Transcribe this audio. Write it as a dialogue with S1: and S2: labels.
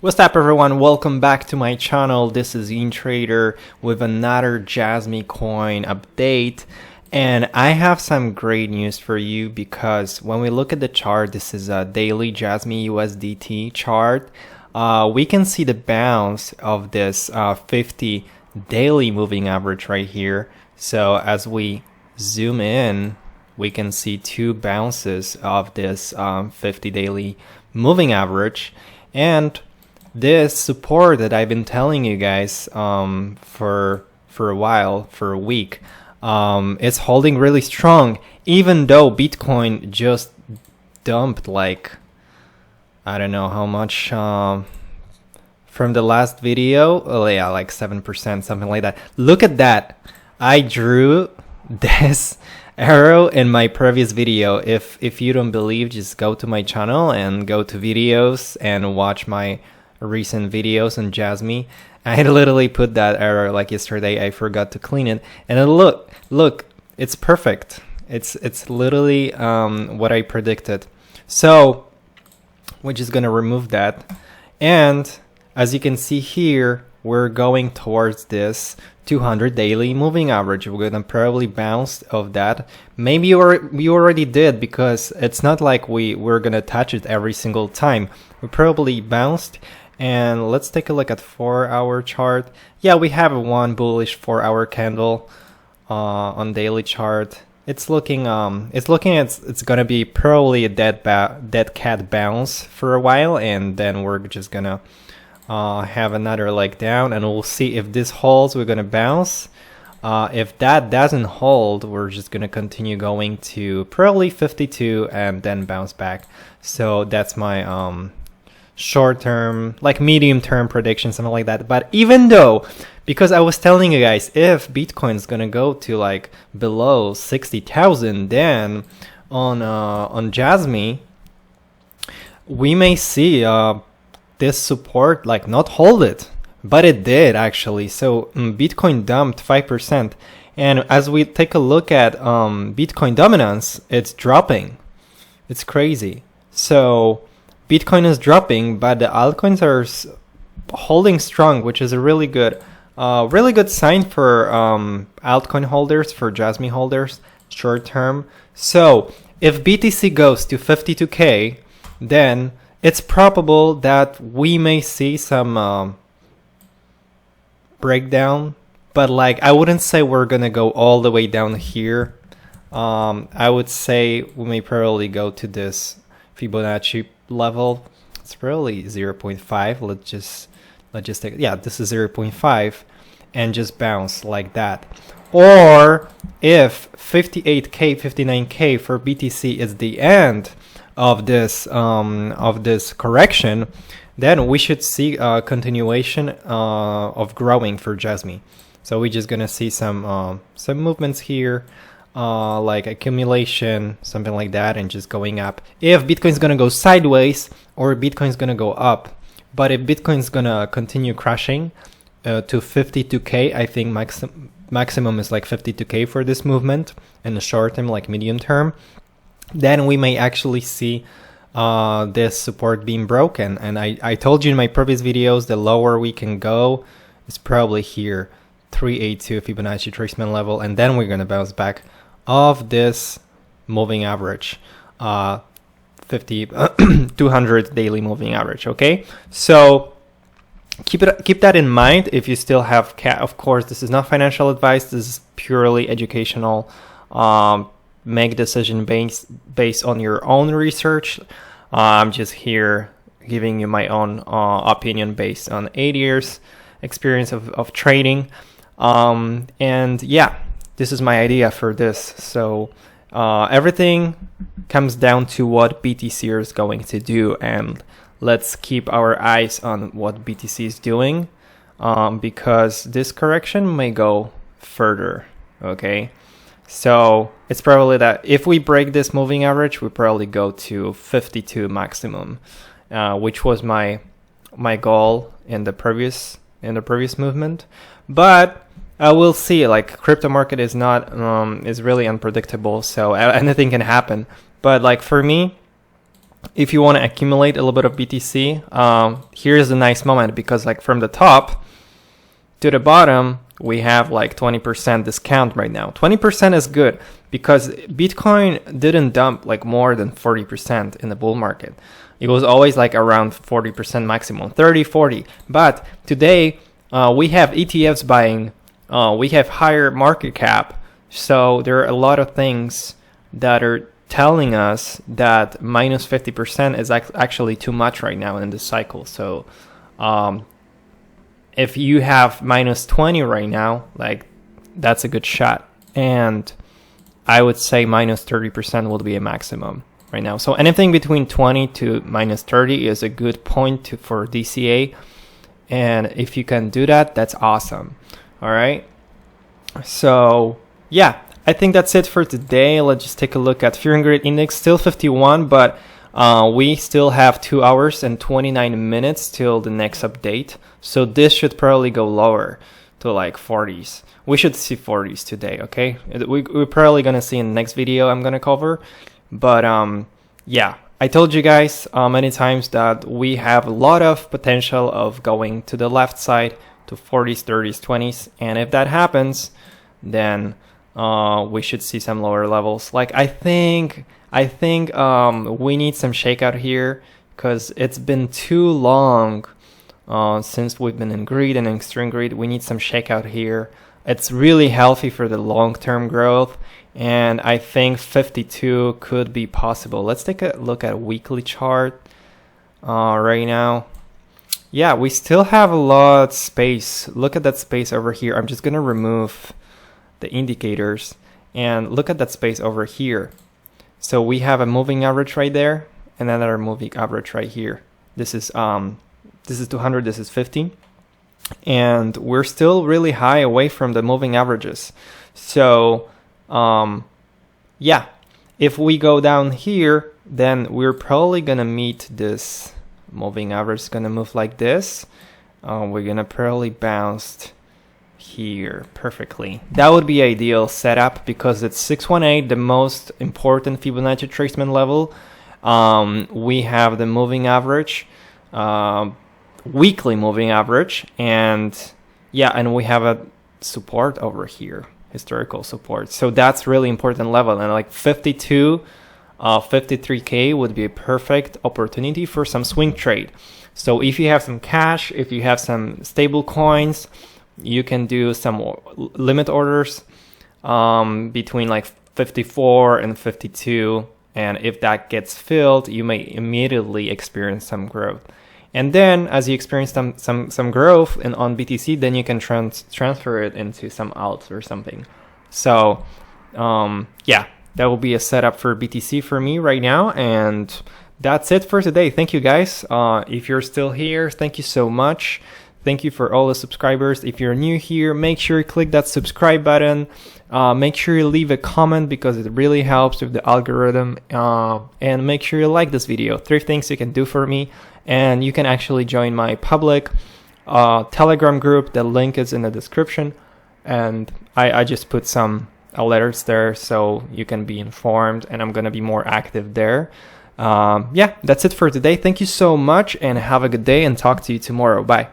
S1: What's up everyone, welcome back to my channel. This is InTrader with another JasmyCoin update, and I have some great news for you because when we look at the chart, this is a daily Jasmy USDT chart. We can see the bounce of this 50 daily moving average right here. So as we zoom in, we can see two bounces of this 50 daily moving average, and this support that I've been telling you guys for a while, for a week, it's holding really strong, even though Bitcoin just dumped like, I don't know how much from the last video. Oh yeah, like 7%, something like that. Look at that. I drew this arrow in my previous video. If you don't believe, just go to my channel and go to videos and watch my recent videos on Jasmy. I literally put that error like yesterday. I forgot to clean it, and look, it's perfect. It's literally what I predicted. So we're just gonna remove that, and as you can see here, we're going towards this 200 daily moving average. We're gonna probably bounce of that. Maybe we already did, because it's not like we're gonna touch it every single time. We probably bounced. And let's take a look at 4-hour chart. Yeah, we have one bullish 4-hour candle on daily chart. It's looking it's gonna be probably a dead cat bounce for a while, and then we're just gonna have another leg down, and we'll see if this holds. We're gonna bounce. If that doesn't hold, we're just gonna continue going to probably 52 and then bounce back. So that's my short-term, like medium-term prediction, something like that. But even though, because I was telling you guys, if Bitcoin is gonna go to like below 60,000, then on Jasmy we may see this support like not hold it, but it did actually. So Bitcoin dumped 5%, and as we take a look at Bitcoin dominance, it's dropping. It's crazy. So Bitcoin is dropping, but the altcoins are holding strong, which is a really good sign for altcoin holders, for Jasmy holders, short term. So if BTC goes to 52K, then it's probable that we may see some breakdown, but like I wouldn't say we're gonna go all the way down here. I would say we may probably go to this Fibonacci level. It's probably 0.5. let's just take, yeah, this is 0.5, and just bounce like that. Or if 58K 59K for BTC is the end of this correction, then we should see a continuation of growing for Jasmy. So we're just gonna see some movements here, like accumulation, something like that, and just going up. If Bitcoin's gonna go sideways or Bitcoin's gonna go up, but if Bitcoin's gonna continue crashing to 52K, I think maximum is like 52K for this movement in the short term, like medium term, then we may actually see this support being broken. And I told you in my previous videos, the lower we can go is probably here, 382 Fibonacci retracement level, and then we're gonna bounce back of this moving average, 200 daily moving average. Okay, so keep that in mind. If you still have of course, this is not financial advice, this is purely educational. Make decision based on your own research. I'm just here giving you my own opinion based on 8 years experience of trading. And yeah, this is my idea for this. So everything comes down to what BTC is going to do, and let's keep our eyes on what BTC is doing, because this correction may go further. Okay, so it's probably that if we break this moving average, we probably go to 52 maximum, which was my goal in the previous movement. But we'll see. Like, crypto market is not is really unpredictable, so anything can happen. But like for me, if you want to accumulate a little bit of BTC, here's a nice moment, because like from the top to the bottom, we have like 20% discount right now. 20% is good because Bitcoin didn't dump like more than 40% in the bull market. It was always like around 40% maximum, 30, 40. But today we have ETFs buying, we have higher market cap. So there are a lot of things that are telling us that minus 50% is actually too much right now in this cycle. So if you have minus 20 right now, like that's a good shot. And I would say minus 30% will be a maximum right now. So anything between 20 to minus 30 is a good point for DCA. And if you can do that, that's awesome. All right. So yeah, I think that's it for today. Let's just take a look at Fear and Greed Index, still 51, but we still have 2 hours and 29 minutes till the next update. So this should probably go lower to like 40s. We should see 40s today, okay? We're probably going to see in the next video I'm going to cover. But yeah, I told you guys many times that we have a lot of potential of going to the left side to 40s, 30s, 20s. And if that happens, then we should see some lower levels. Like I think we need some shakeout here, because it's been too long since we've been in greed and extreme greed. We need some shakeout here. It's really healthy for the long-term growth, and I think 52 could be possible. Let's take a look at a weekly chart right now. Yeah, we still have a lot of space. Look at that space over here. I'm just gonna remove the indicators and look at that space over here. So we have a moving average right there and another moving average right here. This is 200, this is 50, and we're still really high away from the moving averages. So yeah, if we go down here, then we're probably gonna meet this moving average. It's gonna move like this. We're gonna probably bounce here perfectly. That would be ideal setup, because it's 618, the most important Fibonacci retracement level. We have the moving average, weekly moving average, and yeah, and we have a support over here, historical support. So that's really important level, and like 52, 53K would be a perfect opportunity for some swing trade. So if you have some cash, if you have some stable coins, you can do some limit orders between like 54 and 52, and if that gets filled, you may immediately experience some growth. And then as you experience some growth on BTC, then you can transfer it into some alts or something. So yeah, that will be a setup for BTC for me right now. And that's it for today. Thank you guys. If you're still here, thank you so much. Thank you for all the subscribers. If you're new here, make sure you click that subscribe button. Make sure you leave a comment, because it really helps with the algorithm. And make sure you like this video. 3 things you can do for me. And you can actually join my public Telegram group. The link is in the description. And I just put some alerts there so you can be informed. And I'm going to be more active there. Yeah, that's it for today. Thank you so much, and have a good day, and talk to you tomorrow. Bye.